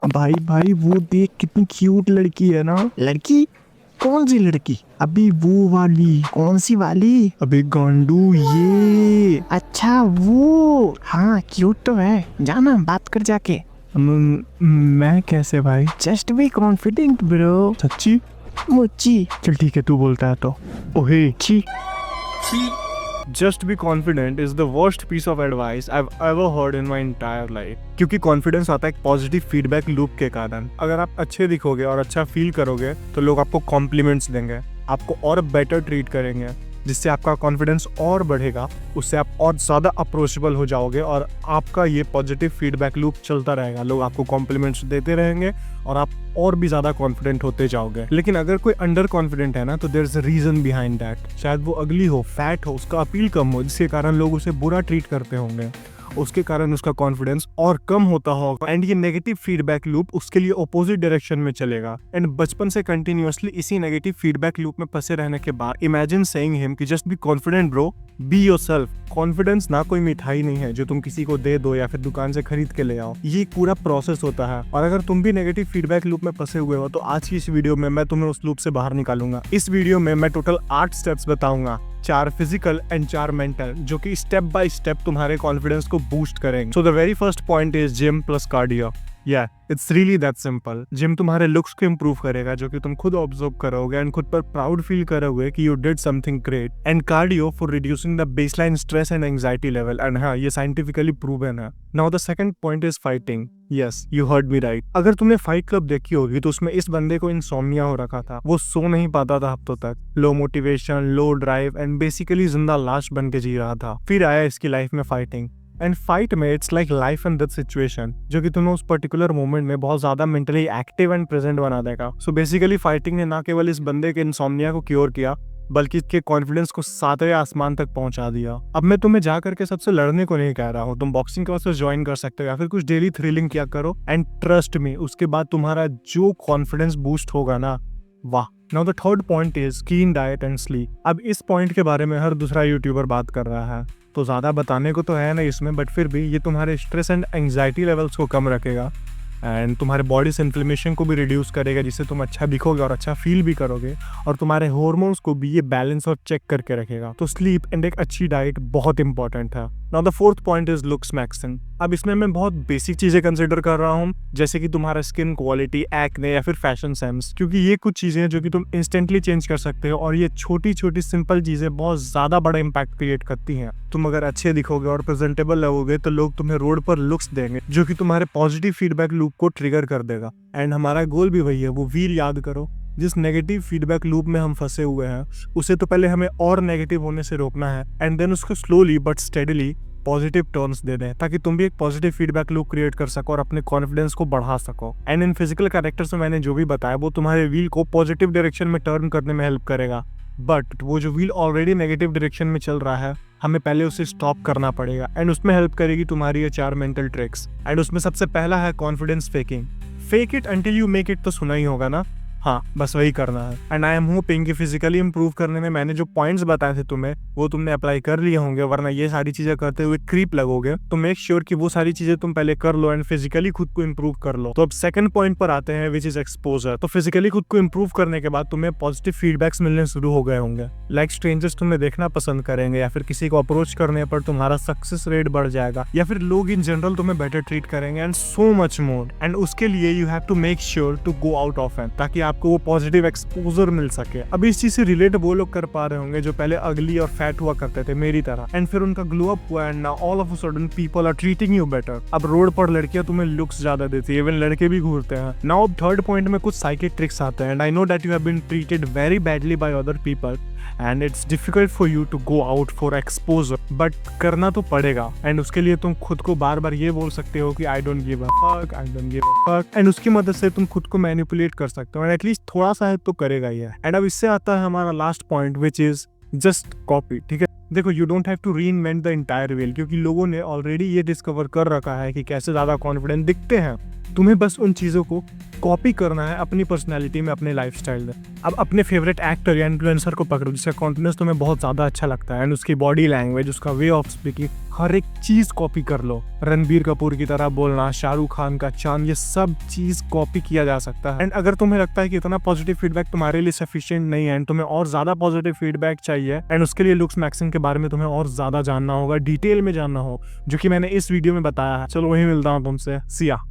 भाई भाई वो देख कितनी क्यूट लड़की है ना। लड़की? कौन सी लड़की? अभी वो वाली। कौन सी वाली? अबे गांडू ये। अच्छा वो, हाँ क्यूट तो है, जाना बात कर जाके। मैं कैसे भाई? Just be confident bro. सच्ची? मुच्ची। चल ठीक है, तू बोलता है तो। ओहे छी। Just be confident is the worst piece of advice I have ever heard in my entire life. क्योंकि कॉन्फिडेंस आता है एक पॉजिटिव फीडबैक लूप के कारण। अगर आप अच्छे दिखोगे और अच्छा फील करोगे तो लोग आपको कॉम्प्लीमेंट्स देंगे, आपको और बेटर ट्रीट करेंगे, जिससे आपका कॉन्फिडेंस और बढ़ेगा। उससे आप और ज़्यादा अप्रोचेबल हो जाओगे और आपका ये पॉजिटिव फीडबैक लूप चलता रहेगा। लोग आपको कॉम्प्लीमेंट्स देते रहेंगे और आप और भी ज़्यादा कॉन्फिडेंट होते जाओगे। लेकिन अगर कोई अंडर कॉन्फिडेंट है ना, तो there is a reason behind that. शायद वो अगली हो, फैट हो, उसका अपील कम हो, जिसके कारण लोग उसे बुरा ट्रीट करते होंगे, उसके कारण उसका कॉन्फिडेंस और कम होता होगा। एंड ये नेगेटिव फीडबैक लूप उसके लिए ऑपोजिट डायरेक्शन में चलेगा। एंड बचपन से कंटिन्यूअसली इसी नेगेटिव फीडबैक लूप में फंसे रहने के बाद इमेजिन सेइंग हिम कि just be confident bro, be yourself. Confidence ना कोई मिठाई नहीं है जो तुम किसी को दे दो या फिर दुकान से खरीद के ले आओ। ये एक पूरा प्रोसेस होता है। और अगर तुम भी नेगेटिव फीडबैक लूप में फंसे हुए हो तो आज की इस वीडियो में मैं तुम्हें उस लूप से बाहर निकालूंगा। इस वीडियो में मैं टोटल 8 स्टेप्स बताऊंगा, 4 फिजिकल एंड 4 मेंटल, जो कि स्टेप बाय स्टेप तुम्हारे कॉन्फिडेंस को बूस्ट करेंगे। So the very first point is gym plus cardio. या it's really that simple. Gym तुम्हारे लुक्स को इंप्रूव करेगा, जो कि तुम खुद ऑब्जर्व करोगे एंड खुद पर प्राउड फील करोगे कि you did something great. And cardio for reducing the baseline stress and anxiety level. And हाँ, ये साइंटिफिकली प्रूवन है। Now the second point is fighting. Yes, you heard me right. अगर तुमने fight club देखी होगी तो उसमें इस बंदे को इंसोम्निया हो रखा था। वो सो नहीं पाता था हफ्तों तक, low motivation, low drive and basically जिंदा लाश बन के जी रहा था। फिर आया इसकी लाइफ में फाइटिंग। एंड फाइट में it's like life and death situation, जो कि तुम्हें उस पर्टिकुलर मोमेंट में बहुत ज्यादा मेंटली एक्टिव एंड प्रेजेंट बना देगा। सो बेसिकली फाइटिंग ने ना केवल इस बंदे के इंसोम्निया को क्योर किया, बल्कि इसके कॉन्फिडेंस को 7वें आसमान तक पहुंचा दिया। अब मैं तुम्हें जा करके सबसे लड़ने को नहीं कह रहा हूँ, तुम बॉक्सिंग क्लासेस ज्वाइन कर सकते हो या फिर कुछ डेली थ्रिलिंग किया करो। एंड ट्रस्ट मी, उसके बाद तुम्हारा जो कॉन्फिडेंस बूस्ट होगा ना, वाह। Now the third point is clean diet and sleep. अब इस पॉइंट के बारे में हर दूसरा यूट्यूबर बात कर रहा है, तो ज़्यादा बताने को तो है नहीं इसमें, बट फिर भी ये तुम्हारे स्ट्रेस एंड एंजाइटी लेवल्स को कम रखेगा एंड तुम्हारे बॉडी से इन्फ्लेमेशन को भी रिड्यूस करेगा, जिससे तुम अच्छा दिखोगे और अच्छा फील भी करोगे। और तुम्हारे हार्मोन्स को भी ये बैलेंस और चेक करके रखेगा। तो स्लीप एंड एक अच्छी डाइट बहुत इंपॉर्टेंट है। Now the fourth point is looks maxing. अब इसमें मैं बहुत बेसिक चीजें कंसिडर कर रहा हूँ, जैसे कि तुम्हारा स्किन क्वालिटी, एक्ने या फिर फैशन सेंस, क्योंकि ये कुछ चीजें हैं जो कि तुम इंस्टेंटली चेंज कर सकते हो। और ये छोटी छोटी सिंपल चीजें बहुत ज्यादा बड़ा इंपैक्ट क्रिएट करती हैं। तुम अगर अच्छे दिखोगे और प्रेजेंटेबल लगोगे तो लोग तुम्हें रोड पर लुक्स देंगे, जो कि तुम्हारे पॉजिटिव फीडबैक लूप को ट्रिगर कर देगा। एंड हमारा गोल भी वही है, वो व्हील याद करो। जिस नेगेटिव फीडबैक लूप में हम फंसे हुए हैं, उसे तो पहले हमें और नेगेटिव होने से रोकना है एंड देन उसको slowly but steadily positive turns दे दें, ताकि तुम भी एक पॉजिटिव फीडबैक लूप क्रिएट कर सको और अपने कॉन्फिडेंस को बढ़ा सको। एंड इन फिजिकल कैरेक्टर्स में मैंने जो भी बताया वो तुम्हारे व्हील को पॉजिटिव डायरेक्शन में टर्न करने में हेल्प करेगा। बट वो जो व्हील ऑलरेडी नेगेटिव डायरेक्शन में चल रहा है, हमें पहले उसे स्टॉप करना पड़ेगा। एंड उसमें हेल्प करेगी तुम्हारी ये 4 मेंटल ट्रिक्स। एंड उसमें सबसे पहला है confidence faking. Fake it until you make it, तो सुना ही होगा ना। हाँ, बस वही करना है। एंड आई एम होपिंग कि फिजिकली इंप्रूव करने में मैंने जो पॉइंट्स बताए थे तुम्हें, वो तुमने अप्लाई कर लिए होंगे, वरना ये सारी चीजें करते हुए क्रीप लगोगे। तो मेक श्योर कि वो सारी चीजें तुम पहले कर लो एंड फिजिकली खुद को इंप्रूव कर लो। तो अब सेकंड पॉइंट पर आते हैं, विच इज एक्सपोजर। तो फिजिकली खुद को इंप्रूव करने के बाद तुम्हें पॉजिटिव फीडबैक्स मिलने शुरू हो गए होंगे। लाइक स्ट्रेंजर्स तुम्हें देखना पसंद करेंगे, या फिर किसी को अप्रोच करने पर तुम्हारा सक्सेस रेट बढ़ जाएगा, या फिर लोग इन जनरल तुम्हें बेटर ट्रीट करेंगे and so much more. And उसके लिए you have to make sure to go out often, ताकि आपको वो पॉजिटिव एक्सपोजर मिल सके। अब इस चीज से रिलेट वो लोग कर पा रहे होंगे जो पहले अगली और फैट हुआ करते थे मेरी तरह, एंड फिर उनका ग्लो अप हुआ and now all of a sudden people are treating you better. अब रोड पर लड़कियां तुम्हें लुक्स ज्यादा देती है, इवन लड़के भी घूरते हैं। नाउ अब थर्ड पॉइंट में कुछ साइकिक ट्रिक्स आते हैं। And I know that you have been treated very badly by other people and it's difficult for you to go out for exposure, but करना तो पड़ेगा। एंड उसके लिए तुम खुद को बार बार ये बोल सकते हो कि I don't give a fuck, I don't give a fuck. And उसकी मदद से तुम खुद को मैनिपुलेट कर सकते हो एंड एटलीस्ट थोड़ा सा है तो करेगा ही है। एंड अब इससे आता है हमारा last point, which is just copy. ठीक है, देखो, you don't have to reinvent the entire wheel, क्योंकि लोगों ने ऑलरेडी ये डिस्कवर कर रखा है कि कैसे ज्यादा कॉन्फिडेंट दिखते हैं। तुम्हें बस उन चीज़ों को कॉपी करना है अपनी पर्सनैलिटी में, अपने लाइफस्टाइल में। अब अपने फेवरेट एक्टर या इन्फ्लुएंसर को पकड़ो जिसका कॉन्फिडेंस तुम्हें बहुत ज़्यादा अच्छा लगता है, एंड उसकी बॉडी लैंग्वेज, उसका वे ऑफ स्पीकिंग, हर एक चीज़ कॉपी कर लो। रणबीर कपूर की तरह बोलना, शाहरुख खान का चांद, ये सब चीज़ कॉपी किया जा सकता है। एंड अगर तुम्हें लगता है कि इतना पॉजिटिव फीडबैक तुम्हारे लिए सफिशिएंट नहीं है एंड तुम्हें और ज़्यादा पॉजिटिव फीडबैक चाहिए, एंड उसके लिए लुक्स मैक्सिंग के बारे में तुम्हें और ज़्यादा जानना होगा, डिटेल में जानना हो, जो कि मैंने इस वीडियो में बताया है, चलो वही मिलता हूँ तुमसे। सिया।